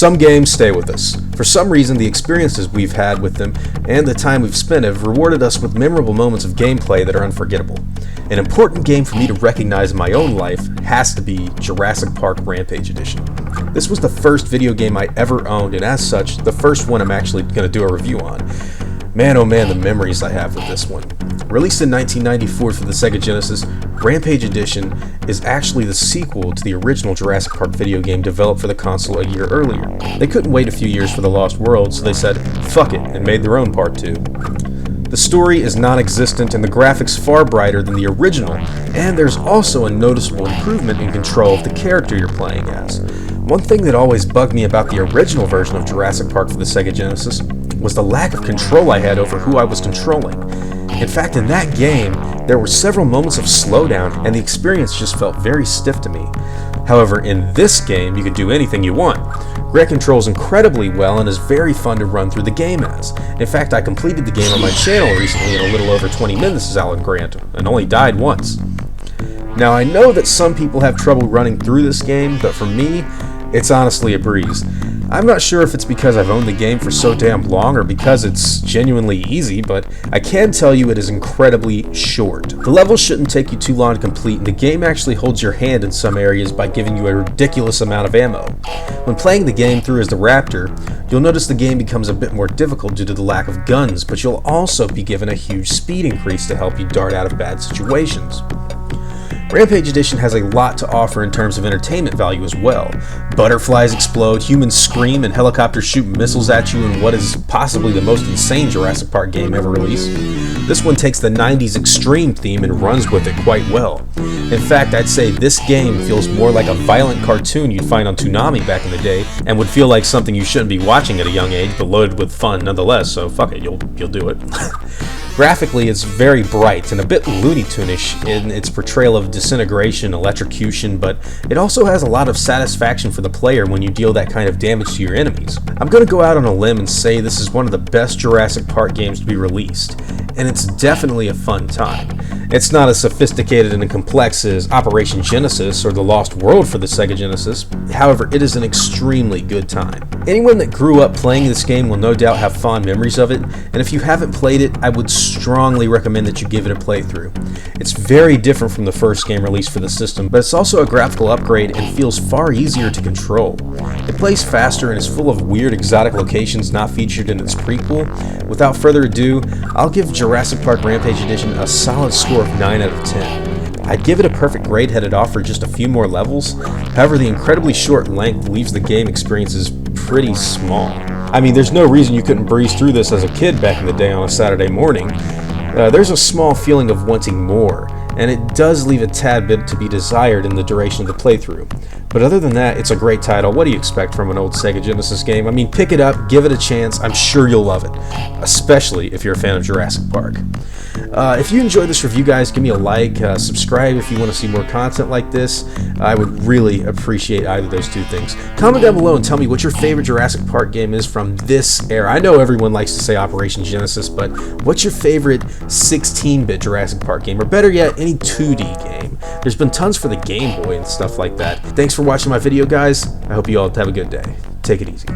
Some games stay with us. For some reason, the experiences we've had with them and the time we've spent have rewarded us with memorable moments of gameplay that are unforgettable. An important game for me to recognize in my own life has to be Jurassic Park Rampage Edition. This was the first video game I ever owned, and as such, the first one I'm actually going to do a review on. Man, oh man, the memories I have with this one. Released in 1994 for the Sega Genesis, Rampage Edition is actually the sequel to the original Jurassic Park video game developed for the console a year earlier. They couldn't wait a few years for The Lost World, so they said, fuck it, and made their own part 2. The story is non-existent and the graphics far brighter than the original, and there's also a noticeable improvement in control of the character you're playing as. One thing that always bugged me about the original version of Jurassic Park for the Sega Genesis was the lack of control I had over who I was controlling. In fact, in that game, there were several moments of slowdown and the experience just felt very stiff to me. However, in this game, you can do anything you want. Greg controls incredibly well and is very fun to run through the game as. In fact, I completed the game on my channel recently in a little over 20 minutes as Alan Grant, and only died once. Now, I know that some people have trouble running through this game, but for me, it's honestly a breeze. I'm not sure if it's because I've owned the game for so damn long or because it's genuinely easy, but I can tell you it is incredibly short. The levels shouldn't take you too long to complete, and the game actually holds your hand in some areas by giving you a ridiculous amount of ammo. When playing the game through as the Raptor, you'll notice the game becomes a bit more difficult due to the lack of guns, but you'll also be given a huge speed increase to help you dart out of bad situations. Rampage Edition has a lot to offer in terms of entertainment value as well. Butterflies explode, humans scream, and helicopters shoot missiles at you in what is possibly the most insane Jurassic Park game ever released. This one takes the 90s extreme theme and runs with it quite well. In fact, I'd say this game feels more like a violent cartoon you'd find on Toonami back in the day, and would feel like something you shouldn't be watching at a young age, but loaded with fun nonetheless, so fuck it, you'll do it. Graphically, it's very bright and a bit Looney Tune-ish in its portrayal of disintegration, electrocution, but it also has a lot of satisfaction for the player when you deal that kind of damage to your enemies. I'm going to go out on a limb and say this is one of the best Jurassic Park games to be released, and it's definitely a fun time. It's not as sophisticated and complex as Operation Genesis or The Lost World for the Sega Genesis, however, it is an extremely good time. Anyone that grew up playing this game will no doubt have fond memories of it, and if you haven't played it, I would strongly recommend that you give it a playthrough. It's very different from the first game released for the system, but it's also a graphical upgrade and feels far easier to control. It plays faster and is full of weird exotic locations not featured in its prequel. Without further ado, I'll give Jurassic Park Rampage Edition a solid score of 9 out of 10. I'd give it a perfect grade had it offered just a few more levels, however the incredibly short length leaves the game experiences pretty small. I mean, there's no reason you couldn't breeze through this as a kid back in the day on a Saturday morning. There's a small feeling of wanting more, and it does leave a tad bit to be desired in the duration of the playthrough. But other than that, it's a great title. What do you expect from an old Sega Genesis game? I mean, pick it up, give it a chance, I'm sure you'll love it, especially if you're a fan of Jurassic Park. If you enjoyed this review, guys, give me a like, subscribe if you want to see more content like this. I would really appreciate either of those two things. Comment down below and tell me what your favorite Jurassic Park game is from this era. I know everyone likes to say Operation Genesis, but what's your favorite 16-bit Jurassic Park game? Or better yet, any 2D game? There's been tons for the Game Boy and stuff like that. Thanks for watching my video, guys. I hope you all have a good day. Take it easy.